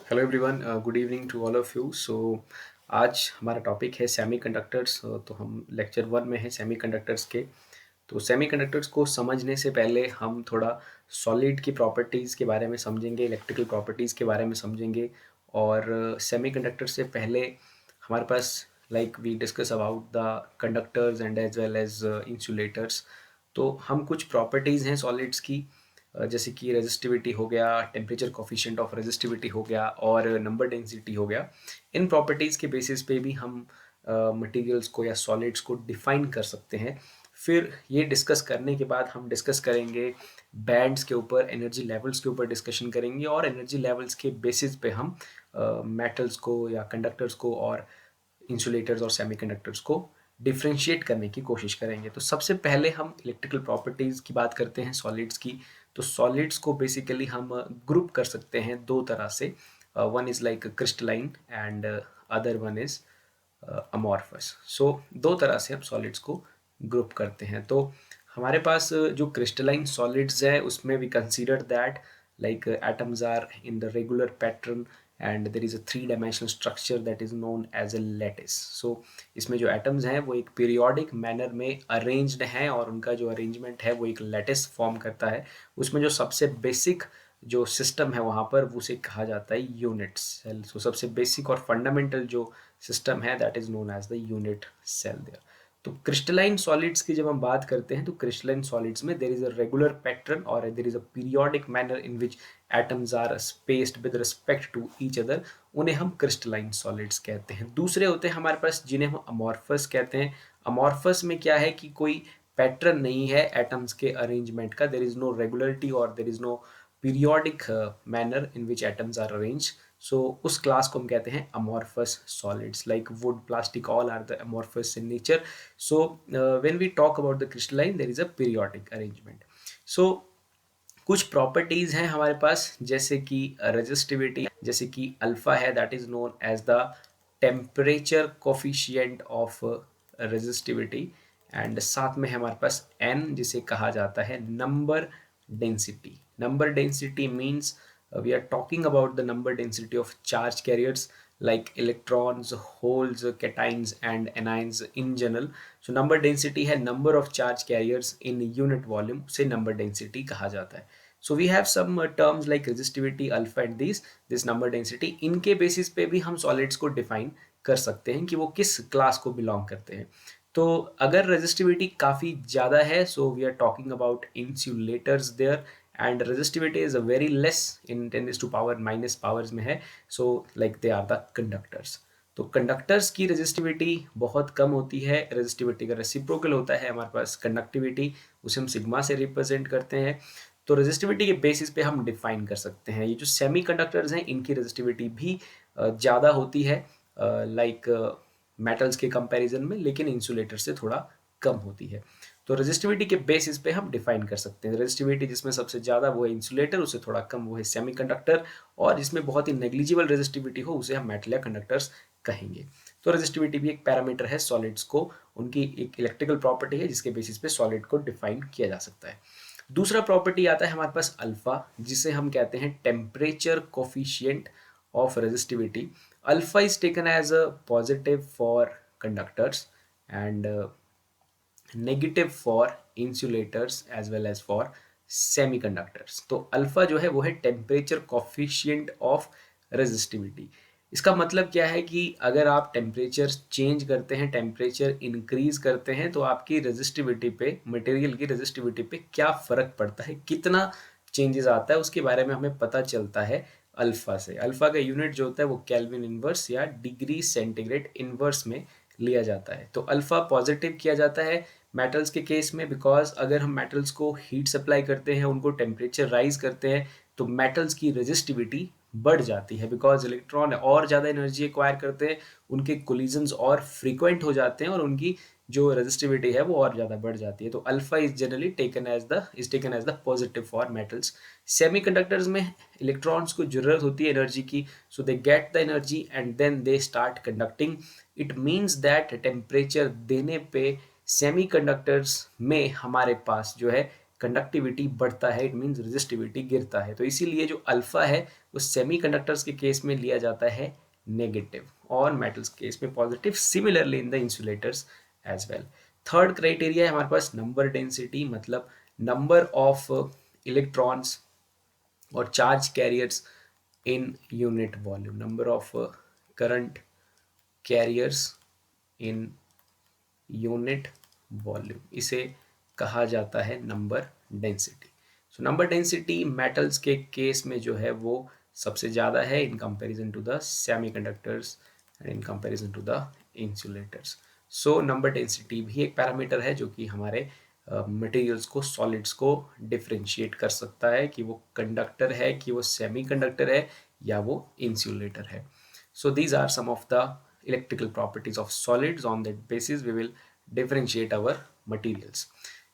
Hello everyone, good evening to all of you. आज हमारा topic है सेमीकंडक्टर्स। तो हम लेक्चर वन में हैं सेमीकंडक्टर्स के। तो सेमीकंडक्टर्स को समझने से पहले हम थोड़ा सॉलिड की प्रॉपर्टीज़ के बारे में समझेंगे, इलेक्ट्रिकल प्रॉपर्टीज़ के बारे में समझेंगे। और सेमीकंडक्टर से पहले हमारे पास like we discuss about the conductors and as well as insulators. तो हम कुछ प्रॉपर्टीज़ हैं सॉलिड्स की, जैसे कि रेजिस्टिविटी हो गया, टेम्परेचर कोफिशिएंट ऑफ रेजिस्टिविटी हो गया और नंबर डेंसिटी हो गया। इन प्रॉपर्टीज़ के बेसिस पे भी हम मटेरियल्स को या सॉलिड्स को डिफाइन कर सकते हैं। फिर ये डिस्कस करने के बाद हम डिस्कस करेंगे बैंड्स के ऊपर, एनर्जी लेवल्स के ऊपर डिस्कशन करेंगे और एनर्जी लेवल्स के बेसिस पे हम मेटल्स को या कंडक्टर्स को और इंसुलेटर्स और सेमीकंडक्टर्स को डिफ्रेंशिएट करने की कोशिश करेंगे। तो सबसे पहले हम इलेक्ट्रिकल प्रॉपर्टीज़ की बात करते हैं सॉलिड्स की। तो सॉलिड्स को बेसिकली हम ग्रुप कर सकते हैं दो तरह से। One is like crystalline and other one is amorphous. So दो तरह से हम सॉलिड्स को ग्रुप करते हैं। तो हमारे पास जो क्रिस्टलाइन सॉलिड्स है उसमें we consider that like atoms are in the regular pattern and there is a three dimensional structure that is known as a lattice. So इसमें जो atoms हैं वो एक periodic manner में arranged हैं और उनका जो arrangement है वो एक lattice form करता है। उसमें जो सबसे basic जो सिस्टम है वहाँ पर वो उसे कहा जाता है यूनिट सेल। सो सबसे बेसिक और फंडामेंटल जो सिस्टम है that is known as the unit cell there. तो क्रिस्टलाइन सॉलिड्स की जब हम बात करते हैं तो क्रिस्टलाइन सॉलिड्स में there is a regular pattern और there is a periodic manner in which atoms are spaced with respect to each other. उन्हें हम क्रिस्टलाइन सॉलिड्स कहते हैं। दूसरे होते हैं हमारे पास जिन्हें हम अमॉर्फस कहते हैं। अमॉर्फस में क्या है कि कोई पैटर्न नहीं है एटम्स के अरेंजमेंट का, देर इज नो रेगुलरिटी और there is no periodic manner in which atoms are arrange. So उस क्लास को हम कहते हैं amorphous solids. Like wood, plastic, all are the amorphous in nature. So when we talk about the crystalline, there is a periodic arrangement. So कुछ properties हैं हमारे पास जैसे कि रेजिस्टिविटी, जैसे कि अल्फा है that is known as the temperature coefficient of resistivity. And साथ में है हमारे पास एन जिसे कहा जाता है number density. Number density means we are talking about the number density of charge carriers like electrons, holes, cations and anions in general. So number density है number of charge carriers in unit volume से number density कहा जाता है। So we have some terms like resistivity, alpha and this number density। इनके basis पे भी हम solids को define कर सकते हैं कि वो किस class को belong करते हैं। तो अगर resistivity काफ़ी ज़्यादा है so we are talking about insulators there and resistivity is a very less in 10 is to power minus powers में है। so like they are the conductors। तो कंडक्टर्स की रेजिस्टिविटी बहुत कम होती है। रेजिस्टिविटी का रेसिप्रोकल होता है हमारे पास कंडक्टिविटी, उसे हम सिग्मा से रिप्रेजेंट करते हैं। तो रेजिस्टिविटी के बेसिस पे हम डिफाइन कर सकते हैं। ये जो सेमी कंडक्टर्स हैं इनकी रेजिस्टिविटी भी ज़्यादा होती है लाइक मेटल्स के कंपैरिजन में, लेकिन इंसुलेटर से थोड़ा कम होती है। तो रेजिस्टिविटी के बेसिस पे हम डिफाइन कर सकते हैं। रेजिस्टिविटी जिसमें सबसे ज़्यादा वो है इंसुलेटर, उससे थोड़ा कम वो है सेमीकंडक्टर, और जिसमें बहुत ही नेग्लिजिबल रेजिस्टिविटी हो उसे हम मेटल या कंडक्टर्स कहेंगे। तो रेजिस्टिविटी भी एक पैरामीटर है सॉलिड्स को, उनकी एक इलेक्ट्रिकल प्रॉपर्टी है जिसके बेसिस पे सॉलिड को डिफाइन किया जा सकता है। दूसरा प्रॉपर्टी आता है हमारे पास अल्फा, जिसे हम कहते हैं temperature coefficient of resistivity. Alpha is taken as a positive for conductors and negative for insulators as well as for semiconductors. तो अल्फा जो है वो है टेम्परेचर कोफिशिएंट ऑफ रेजिस्टिविटी। इसका मतलब क्या है कि अगर आप टेम्परेचर चेंज करते हैं, टेम्परेचर इंक्रीज करते हैं, तो आपकी रेजिस्टिविटी पे, मटेरियल की रेजिस्टिविटी पे क्या फ़र्क पड़ता है, कितना चेंजेस आता है, उसके बारे में हमें पता चलता है अल्फ़ा से। अल्फ़ा का यूनिट जो होता है वो केल्विन इनवर्स या डिग्री सेंटीग्रेड इनवर्स में लिया जाता है। तो अल्फ़ा पॉजिटिव किया जाता है मेटल्स के केस में, बिकॉज अगर हम मेटल्स को हीट सप्लाई करते हैं, उनको टेम्परेचर राइज करते हैं, तो मेटल्स की रेजिस्टिविटी बढ़ जाती है, बिकॉज इलेक्ट्रॉन और ज़्यादा एनर्जी एक्वायर करते हैं, उनके कोलिजन्स और फ्रीक्वेंट हो जाते हैं और उनकी जो रेजिस्टिविटी है वो और ज़्यादा बढ़ जाती है। तो alpha is generally taken as the positive for metals. Semiconductors में इलेक्ट्रॉन्स को जरूरत होती है एनर्जी की, so they get the energy and then they start conducting. It means that temperature देने पे सेमीकंडक्टर्स में हमारे पास जो है कंडक्टिविटी बढ़ता है, इट मीन्स रेजिस्टिविटी गिरता है। तो इसीलिए जो अल्फा है उस सेमीकंडक्टर्स के केस में लिया जाता है नेगेटिव और मेटल्स के केस में positive, similarly in the insulators as well. Third criteria है हमारे पास नंबर डेंसिटी, मतलब नंबर ऑफ इलेक्ट्रॉन्स और charge carriers in unit volume, number of current carriers in unit volume, इसे कहा जाता है number density. So number density metals के केस में जो है वो सबसे ज़्यादा है in comparison to the semiconductors and in comparison to the insulators. So number density भी एक पैरामीटर है जो कि हमारे मटेरियल्स को, सॉलिड्स को डिफरेंशिएट कर सकता है कि वो कंडक्टर है, कि वो सेमीकंडक्टर है, या वो इंसुलेटर है। So these are some of the electrical properties of solids. On that basis we will differentiate our materials.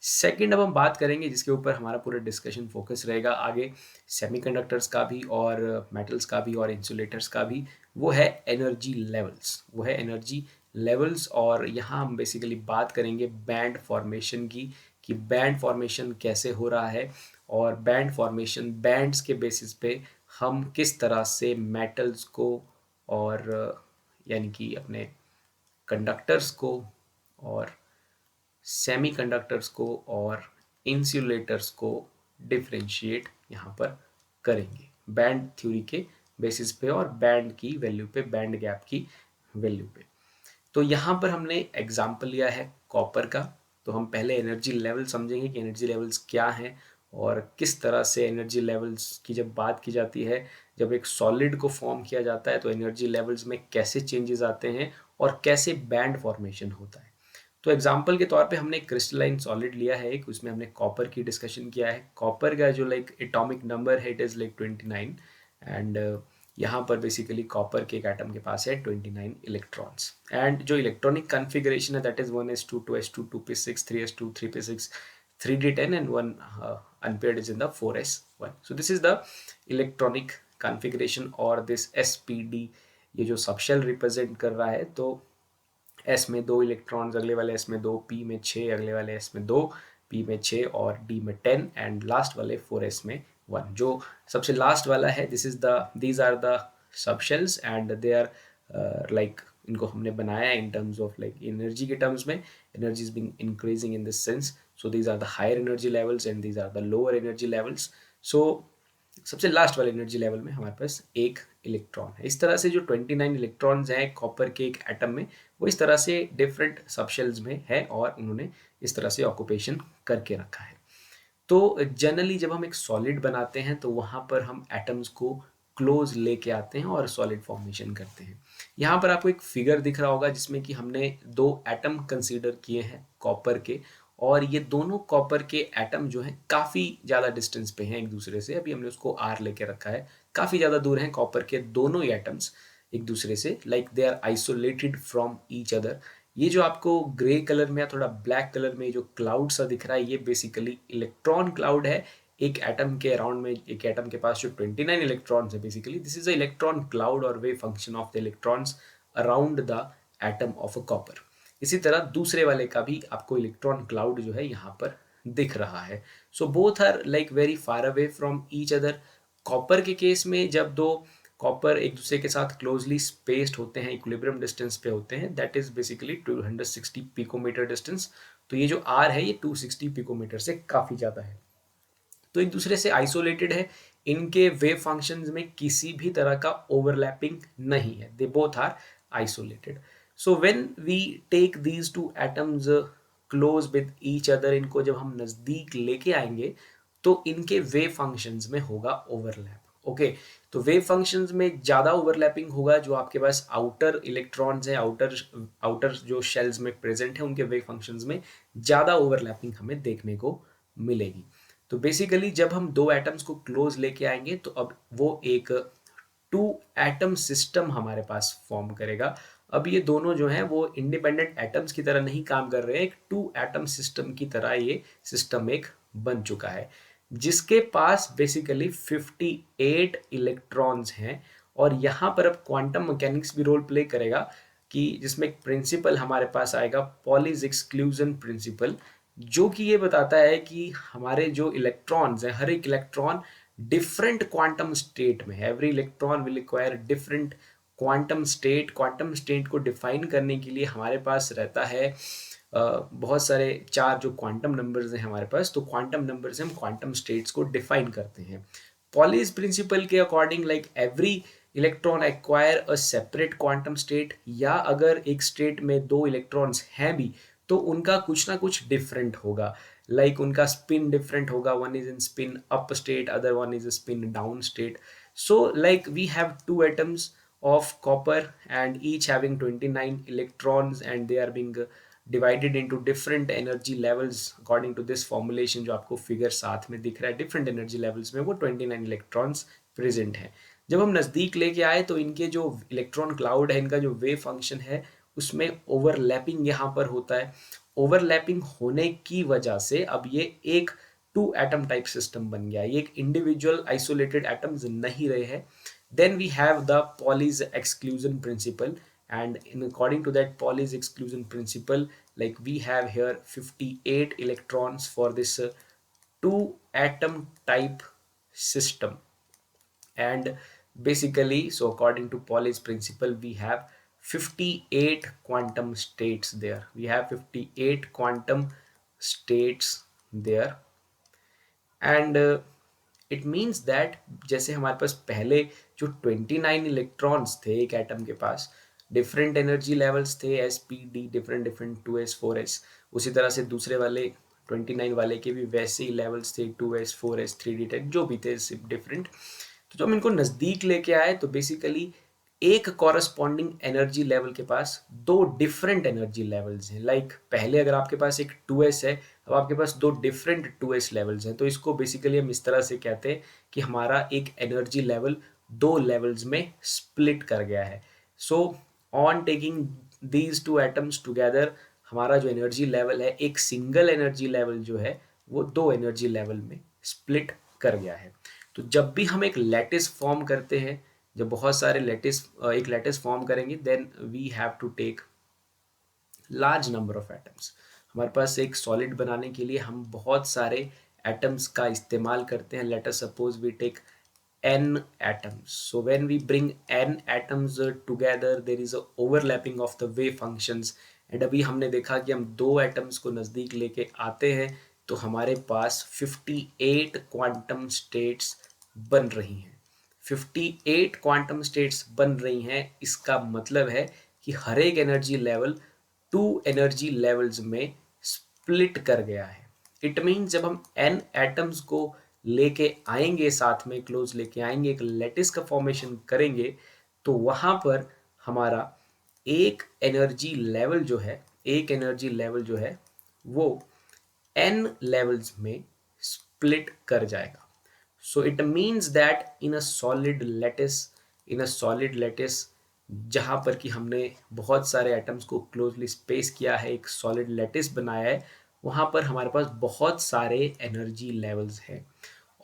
Second अब हम बात करेंगे जिसके ऊपर हमारा पूरा डिस्कशन फोकस रहेगा आगे, सेमीकंडक्टर्स का भी और मेटल्स का भी और इंसुलेटर्स का भी, वो है एनर्जी लेवल्स। वो है एनर्जी लेवल्स और यहाँ हम बेसिकली बात करेंगे बैंड फॉर्मेशन की, कि बैंड फॉर्मेशन कैसे हो रहा है और बैंड फॉर्मेशन, बैंड्स के बेसिस पे हम किस तरह से मेटल्स को और यानी कि अपने कंडक्टर्स को और सेमीकंडक्टर्स को और इंसुलेटर्स को डिफरेंशिएट यहाँ पर करेंगे बैंड थ्योरी के बेसिस पे और बैंड की वैल्यू पे, बैंड गैप की वैल्यू पे। तो यहाँ पर हमने एग्जाम्पल लिया है कॉपर का। तो हम पहले एनर्जी लेवल समझेंगे कि एनर्जी लेवल्स क्या हैं और किस तरह से एनर्जी लेवल्स की जब बात की जाती है, जब एक सॉलिड को फॉर्म किया जाता है तो एनर्जी लेवल्स में कैसे चेंजेस आते हैं और कैसे बैंड फॉर्मेशन होता है। तो एग्जाम्पल के तौर पे हमने क्रिस्टलाइन सॉलिड लिया है एक, उसमें हमने कॉपर की डिस्कशन किया है। कॉपर का जो लाइक एटॉमिक नंबर है इट इज़ लाइक 29 एंड यहाँ पर बेसिकली कॉपर के एक एटम के पास है 29 इलेक्ट्रॉन्स एंड जो इलेक्ट्रॉनिक कन्फिगरेशन है that is 1s2 2s2 2p6 3s2 3p6 3d10 and one unpaired is in the 4s1. So this is the electronic configuration और this spd ये जो सबशेल रिप्रेजेंट कर रहा है। तो एस में 2 इलेक्ट्रॉन्स, अगले वाले एस में 2, पी में 6, अगले वाले एस में 2, पी में 6 और डी में 10 एंड लास्ट वाले 4s में 1। जो सबसे लास्ट वाला है these are the subshells and they are like, इनको हमने बनाया in terms of like energy के टर्म्स में, energy is being increasing in this sense. So these are the higher energy levels and these are the lower energy levels. So सबसे last वाले energy level में हमारे पास एक electron है। इस तरह से जो 29 इलेक्ट्रॉन्स हैं कॉपर के एक एटम में, वो इस तरह से डिफरेंट सबशेल्स में है और उन्होंने इस तरह से ऑक्यूपेशन करके रखा है। तो जनरली जब हम एक सॉलिड बनाते हैं तो वहाँ पर हम एटम्स को क्लोज लेके आते हैं और सॉलिड फॉर्मेशन करते हैं। यहाँ पर आपको एक फिगर दिख रहा होगा जिसमें कि हमने 2 एटम कंसीडर किए हैं कॉपर के, और ये दोनों कॉपर के एटम जो हैं काफ़ी ज़्यादा डिस्टेंस पे हैं एक दूसरे से। अभी हमने उसको आर लेके रखा है, काफ़ी ज़्यादा दूर हैं कॉपर के दोनों ही एटम्स एक दूसरे से, like they are isolated from each other. ये जो आपको ग्रे कलर में या थोड़ा ब्लैक कलर में जो क्लाउड सा दिख रहा है, ये बेसिकली इलेक्ट्रॉन क्लाउड है। एक एटम के अराउंड में, एक एटम के पास जो 29 इलेक्ट्रॉन्स है, basically this is a electron cloud और wave function of the electrons around the atom of a copper. इसी तरह दूसरे वाले का भी आपको इलेक्ट्रॉन क्लाउड जो है यहाँ पर दिख रहा है। So both are like very far away from each other. Copper के केस में जब दो कॉपर एक दूसरे के साथ क्लोजली स्पेस्ड होते हैं, इक्विलिब्रियम डिस्टेंस पे होते हैं, that is basically 260 picometer distance. तो ये जो आर है ये 260 पिकोमीटर से काफ़ी ज़्यादा है। तो एक दूसरे से आइसोलेटेड है, इनके वेव फंक्शंस में किसी भी तरह का ओवरलैपिंग नहीं है, they both are isolated. So when we take these two atoms close with each other, इनको जब हम नज़दीक लेके आएंगे तो इनके वेव फंक्शंस में होगा ओवरलैप। ओके, तो वेव फंक्शंस में ज़्यादा ओवरलैपिंग होगा जो आपके पास आउटर इलेक्ट्रॉन्स हैं, आउटर जो शेल्स में प्रेजेंट है, उनके वेव फंक्शंस में ज़्यादा ओवरलैपिंग हमें देखने को मिलेगी। तो बेसिकली जब हम 2 एटम्स को क्लोज लेके आएंगे तो अब वो एक 2 एटम सिस्टम हमारे पास फॉर्म करेगा। अब ये दोनों जो हैं वो इंडिपेंडेंट एटम्स की तरह नहीं काम कर रहे हैं, एक 2 एटम सिस्टम की तरह ये सिस्टम एक बन चुका है, जिसके पास बेसिकली 58 इलेक्ट्रॉन्स हैं। और यहाँ पर अब क्वांटम मैकेनिक्स भी रोल प्ले करेगा, कि जिसमें एक प्रिंसिपल हमारे पास आएगा, पॉलीज एक्सक्लूजन प्रिंसिपल, जो कि ये बताता है कि हमारे जो इलेक्ट्रॉन्स हैं, हर एक इलेक्ट्रॉन डिफरेंट क्वांटम स्टेट में। Every electron will require different quantum state. Quantum state को डिफाइन करने के लिए हमारे पास रहता है बहुत सारे चार जो क्वांटम नंबर्स हैं हमारे पास, तो क्वांटम नंबर से हम क्वांटम स्टेट्स को डिफाइन करते हैं। पॉलीज प्रिंसिपल के according like every electron acquire a separate quantum state, या अगर एक स्टेट में दो इलेक्ट्रॉन्स हैं भी तो उनका कुछ ना कुछ डिफरेंट होगा। लाइक उनका स्पिन डिफरेंट होगा, one is in spin up state, other one is spin down state. So like we have two atoms of copper and each having 29 electrons and they are being divided into different energy levels according to this formulation जो आपको figure साथ में दिख रहा है। Different energy levels में वो 29 electrons present हैं। जब हम नज़दीक लेके आए तो इनके जो इलेक्ट्रॉन क्लाउड है, इनका जो वेव फंक्शन है उसमें ओवरलैपिंग यहाँ पर होता है। ओवरलैपिंग होने की वजह से अब ये एक टू एटम टाइप सिस्टम बन गया, ये एक इंडिविजुअल आइसोलेटेड एटम्स नहीं रहे हैं। Then we have the Pauli's exclusion principle, and in according to that Pauli's exclusion principle, like we have here 58 electrons for this two atom type system. And basically, so according to Pauli's principle, we have 58 quantum states there. We have 58 quantum states there. And it means that जैसे हमारे पास पहले जो 29 electrons थे एक atom के पास, different energy levels थे S P D, different different 2s 4s, उसी तरह से दूसरे वाले 29 वाले के भी वैसे ही लेवल्स थे 2s 4s 3d टाइप जो भी थे सिर्फ डिफरेंट। तो जब हम इनको नज़दीक लेके आए तो बेसिकली एक कॉरस्पॉन्डिंग एनर्जी लेवल के पास दो डिफरेंट एनर्जी लेवल्स हैं। लाइक पहले अगर आपके पास एक 2s है, अब आपके पास दो डिफरेंट 2s लेवल्स हैं, तो इसको बेसिकली हम इस तरह से कहते हैं कि हमारा एक एनर्जी लेवल दो लेवल्स में स्प्लिट कर गया है। So on taking these two atoms together, हमारा जो एनर्जी लेवल है एक सिंगल एनर्जी लेवल जो है वो दो एनर्जी लेवल में स्प्लिट कर गया है। तो जब भी हम एक लैटिस फॉर्म करते हैं, जब बहुत सारे लैटिस एक लैटिस फॉर्म करेंगे, then we have to take large number of atoms. हमारे पास एक सॉलिड बनाने के लिए हम बहुत सारे एटम्स का इस्तेमाल करते हैं। Let us suppose we take n atoms. So when we bring n atoms together, there is a overlapping of the wave functions. And अभी हमने देखा कि हम दो एटम्स को नज़दीक लेके आते हैं तो हमारे पास 58 क्वांटम स्टेट्स बन रही हैं। 58 क्वांटम स्टेट्स बन रही हैं, इसका मतलब है कि हर एक energy level two energy levels में स्प्लिट कर गया है। इट मीन जब हम n एटम्स को लेके आएंगे, साथ में क्लोज लेके आएंगे, एक लैटिस का फॉर्मेशन करेंगे, तो वहां पर हमारा एक एनर्जी लेवल जो है, एक एनर्जी लेवल जो है वो n लेवल्स में स्प्लिट कर जाएगा। So it means that in a solid lattice, in a solid lattice जहाँ पर कि हमने बहुत सारे एटम्स को क्लोजली स्पेस किया है, एक सॉलिड लैटिस बनाया है, वहाँ पर हमारे पास बहुत सारे एनर्जी लेवल्स हैं।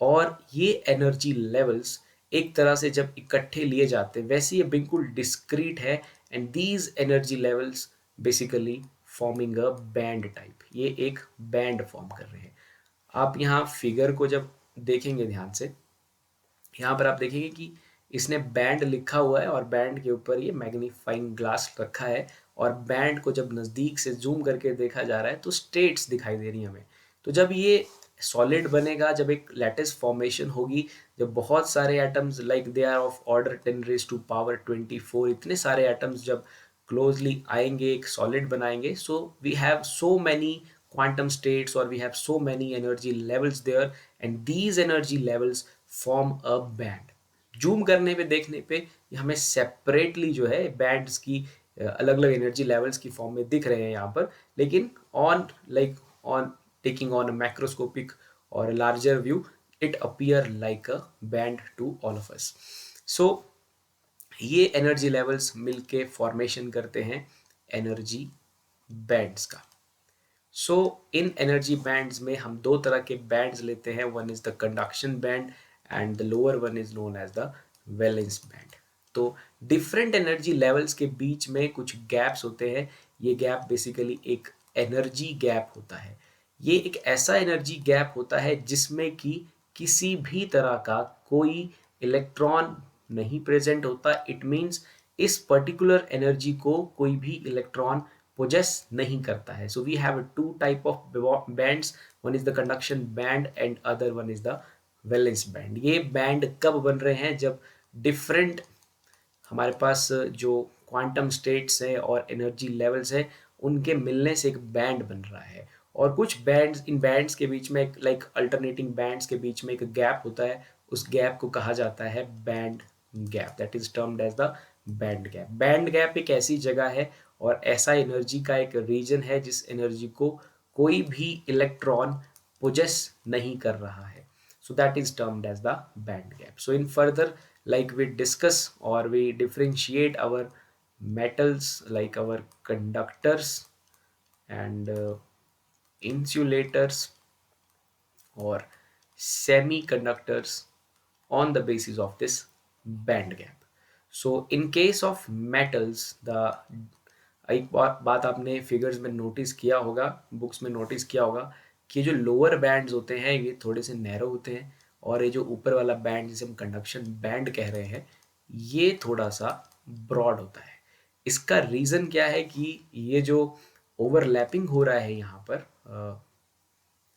और ये एनर्जी लेवल्स एक तरह से जब इकट्ठे लिए जाते हैं, वैसे ये बिल्कुल डिस्क्रीट है, and these energy levels basically forming a band type, ये एक बैंड फॉर्म कर रहे हैं। आप यहाँ फिगर को जब देखेंगे ध्यान से, यहाँ पर आप देखेंगे कि इसने बैंड लिखा हुआ है और बैंड के ऊपर ये मैग्नीफाइंग ग्लास रखा है, और बैंड को जब नज़दीक से जूम करके देखा जा रहा है तो स्टेट्स दिखाई दे रही हैं हमें। तो जब ये सॉलिड बनेगा, जब एक लैटिस फॉर्मेशन होगी, जब बहुत सारे atoms like they are of order 10⁻²⁴, इतने सारे एटम्स जब क्लोजली आएंगे, एक सॉलिड बनाएंगे, so we have so many quantum states or we have so many energy levels there, and these energy levels form a band. Zoom करने पे देखने पे हमें सेपरेटली जो है बैंड्स की अलग अलग एनर्जी लेवल्स की फॉर्म में दिख रहे हैं यहाँ पर, लेकिन on like on taking on a macroscopic और larger view it appear like a band to all of us. So ये एनर्जी लेवल्स मिलके फॉर्मेशन करते हैं एनर्जी बैंड्स का। सो इन एनर्जी बैंड्स में हम दो तरह के बैंड्स लेते हैं, one is the conduction band and the lower one is known as the valence band. तो डिफरेंट एनर्जी लेवल्स के बीच में कुछ गैप्स होते हैं, ये गैप बेसिकली एक एनर्जी गैप होता है। ये एक ऐसा एनर्जी गैप होता है जिसमें कि किसी भी तरह का कोई इलेक्ट्रॉन नहीं प्रेजेंट होता, इट मीन्स इस पर्टिकुलर एनर्जी को कोई भी इलेक्ट्रॉन पोजेस नहीं करता है. So we have two type of bands. One is the conduction band and other one is the valence band. ये बैंड कब बन रहे हैं? जब डिफरेंट हमारे पास जो क्वांटम स्टेट्स हैं और एनर्जी लेवल्स हैं, उनके मिलने से एक बैंड बन रहा है. और कुछ बैंड्स, इन बैंड्स के बीच में एक लाइक अल्टरनेटिंग बैंड्स के बीच में एक गैप होता है. उस गैप को कहा जाता है band gap. That is termed as the band gap. Band gap एक ऐसी जगह है और ऐसा एनर्जी का एक रीजन है जिस एनर्जी को कोई भी इलेक्ट्रॉन पोजेस नहीं कर रहा है. So that is termed as the band gap. So in further, like we discuss or we differentiate our metals like our conductors and insulators or semiconductors on the basis of this band gap. So in case of metals, the एक बात आपने figures में notice किया होगा, books में notice किया होगा कि जो लोअर बैंड्स होते हैं ये थोड़े से नैरो होते हैं और ये जो ऊपर वाला बैंड जिसे हम कंडक्शन बैंड कह रहे हैं ये थोड़ा सा ब्रॉड होता है. इसका रीज़न क्या है कि ये जो ओवरलैपिंग हो रहा है यहाँ पर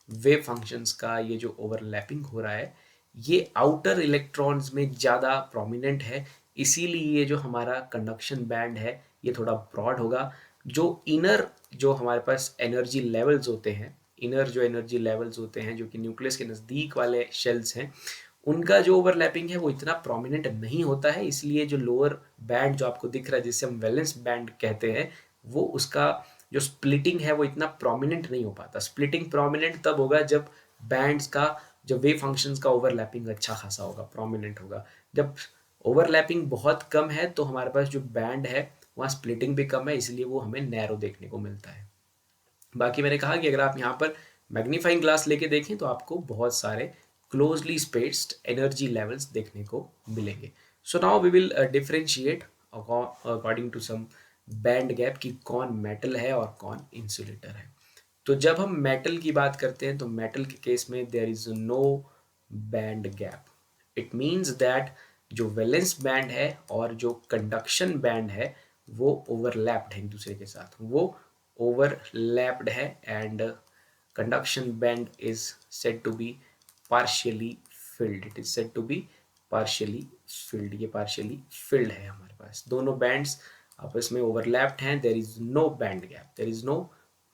वेव फंक्शंस का, ये जो ओवरलैपिंग हो रहा है ये आउटर इलेक्ट्रॉन्स में ज़्यादा प्रोमिनेंट है. इसीलिए ये जो हमारा कंडक्शन बैंड है ये थोड़ा ब्रॉड होगा. जो इनर जो हमारे पास एनर्जी लेवल्स होते हैं, इनर जो एनर्जी लेवल्स होते हैं जो कि न्यूक्लियस के नज़दीक वाले शेल्स हैं, उनका जो ओवरलैपिंग है वो इतना प्रोमिनेंट नहीं होता है. इसलिए जो लोअर बैंड जो आपको दिख रहा है जिसे हम वैलेंस बैंड कहते हैं, वो उसका जो स्प्लिटिंग है वो इतना प्रोमिनेंट नहीं हो पाता. स्प्लिटिंग प्रोमिनेंट तब होगा जब बैंड्स का जो वेव फंक्शंस का ओवरलैपिंग अच्छा खासा होगा, प्रोमिनेंट होगा. जब ओवरलैपिंग बहुत कम है तो हमारे पास जो बैंड है वहाँ स्प्लिटिंग भी कम है, इसलिए वो हमें नैरो देखने को मिलता है. बाकी मैंने कहा कि अगर आप यहाँ पर मैग्नीफाइंग ग्लास लेके देखें तो आपको बहुत सारे क्लोजली स्पेस्ड एनर्जी लेवल्स देखने को मिलेंगे. So now we will differentiate according to some band gap कि कौन मेटल है और कौन इंसुलेटर है. तो जब हम मेटल की बात करते हैं तो मेटल के केस में there is no band gap. It means that जो वैलेंस बैंड है और जो कंडक्शन बैंड है वो ओवरलैप्ड है एक दूसरे के साथ, वो overlapped है. And conduction band is said to be partially filled. It is said to be partially filled. ये partially filled है हमारे पास. दोनों bands आपस में overlapped हैं. There is no band gap. There is no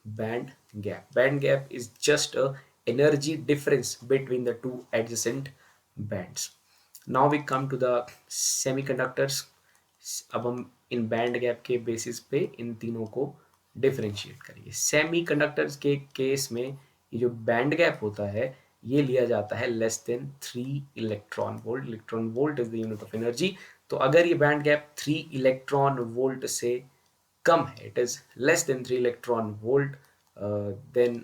band gap. Band gap is just a energy difference between the two adjacent bands. Now we come to the semiconductors. अब हम इन band gap के basis पे इन तीनों को differentiate करेंगे. Semiconductors के case में ये जो बैंड गैप होता है ये लिया जाता है less than 3 electron volt. Electron volt is the unit of energy. तो अगर ये बैंड गैप 3 इलेक्ट्रॉन वोल्ट से कम है, it is less than 3 electron volt, then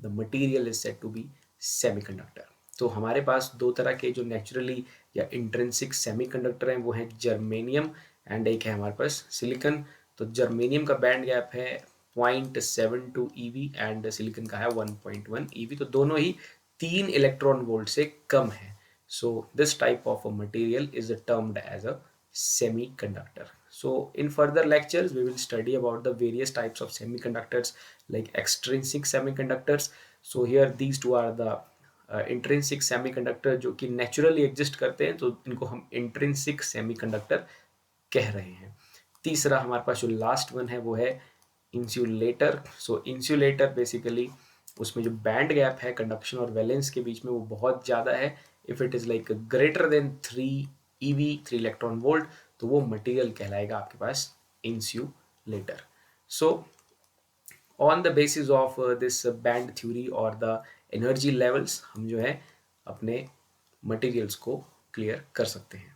the material is said to be semiconductor. तो हमारे पास दो तरह के जो नेचुरली या इंट्रिंसिक सेमीकंडक्टर हैं वो हैं जर्मेनियम एंड एक है हमारे पास सिलिकॉन. तो जर्मेनियम का बैंड गैप है 0.72 EV एंड सिलिकॉन का है 1.1 EV. तो दोनों ही 3 इलेक्ट्रॉन वोल्ट से कम है. So this type of material is termed as a semiconductor. So in further lectures we will study about the various types of semiconductors like extrinsic semiconductors. So here these two are the intrinsic semiconductor जो कि naturally exist करते हैं, तो इनको हम intrinsic semiconductor कह रहे हैं. तीसरा हमारे पास जो लास्ट वन है वो है इंसुलेटर. सो इंसुलेटर बेसिकली उसमें जो बैंड गैप है कंडक्शन और वैलेंस के बीच में वो बहुत ज़्यादा है. If it is like greater than 3 EV, 3 electron volt, तो वो मटेरियल कहलाएगा आपके पास insulator. So on the basis of this band theory और द एनर्जी लेवल्स हम जो है अपने मटेरियल्स को क्लियर कर सकते हैं.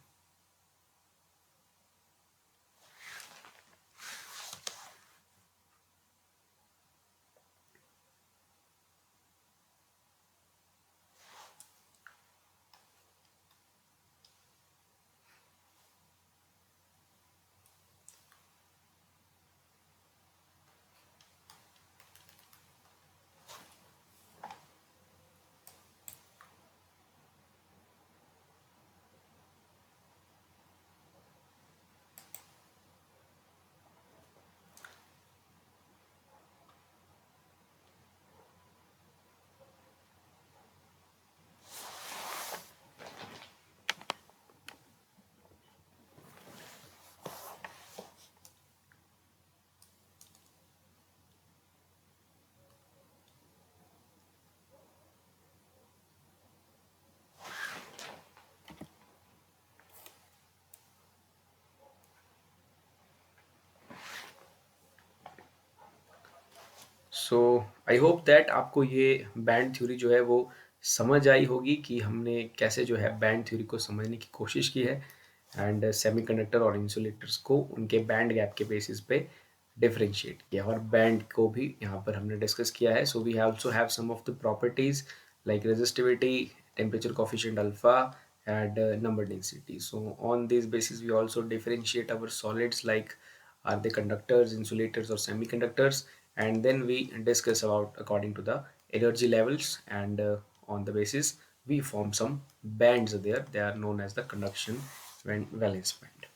सो आई होप दैट आपको ये बैंड थ्योरी जो है वो समझ आई होगी कि हमने कैसे जो है बैंड थ्योरी को समझने की कोशिश की है एंड सेमीकंडक्टर और इंसुलेटर्स को उनके बैंड गैप के बेसिस पे डिफरेंशिएट किया और बैंड को भी यहाँ पर हमने डिस्कस किया है. So we also have some of the properties like resistivity, temperature coefficient alpha and number density. So on this basis we also differentiate our solids like are they conductors, insulators or semiconductors, and then we discuss about according to the energy levels, and on the basis we form some bands there. They are known as the conduction and valence band.